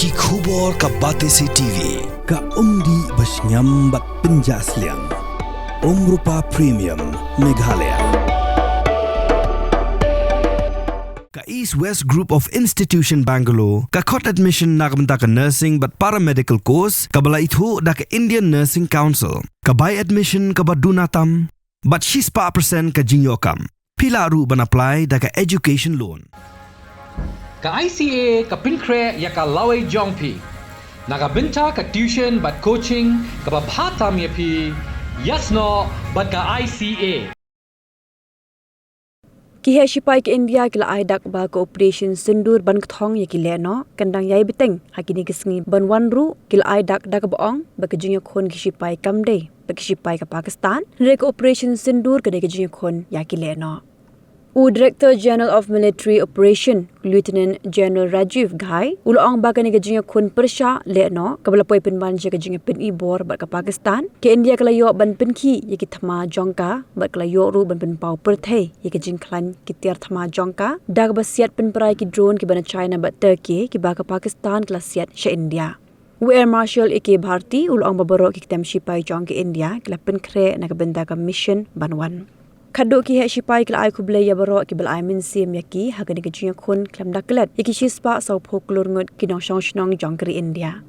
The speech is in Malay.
Ki khubor ka Batesi TV. Ka umdi basnyam bat penjasliang. Rupa Premium Meghalaya. Ka East West Group of Institution Bangalore. Ka khot admission nagamta ka nursing but paramedical course. Ka bala ithu da ka Indian Nursing Council. Ka buy admission ka badunatam. But she's pa percent ka jinyokam. Pila ru ban apply da ka education loan. Ka ICA ka pinkre ya ka laway jongpi. Nagabinta ka tuition but coaching ka babhatam ya pi. Yes no but ka ICA. Ki Shipai ke India kila aidak ba ka operation Sindoor ban kthong ya ki Lehnoh kandang yai beteng hakini kisngi ban wanru kila aidak dak baong ba ka jingya Khun ki Shipai kamde ba ki Shipai ka Pakistan re ka operation Sindoor ka de ka jingya Khun ya ki Lehnoh. Director General of Military Operation Lieutenant General Rajiv Ghai ulang ba ka ni ka jingya Khun persha Lehnoh kabala poi pinban je ka jingya pin ibor ba ka Pakistan ke India kala yo ban pinki ye ki thama jongka ba kala yo ru ban pin pau perthai ye ka jing khlan ki tiar thama jongka dag ba siat pin prai ki drone ki bana China ba Turkey ki ba ka Pakistan kala siat she India. Air Marshal Ike Bharti ulang ba baro ki tem Shipai jong ki India kala pin kre na ka benda ka mission banwan. Kaduk ki Shipai kila ai kuble ya baro ki bal ai min sim yaki hagani ka jingya Khun klam daklet yaki shispa sau phoklur ngot ki nong shong shnong jongkri India.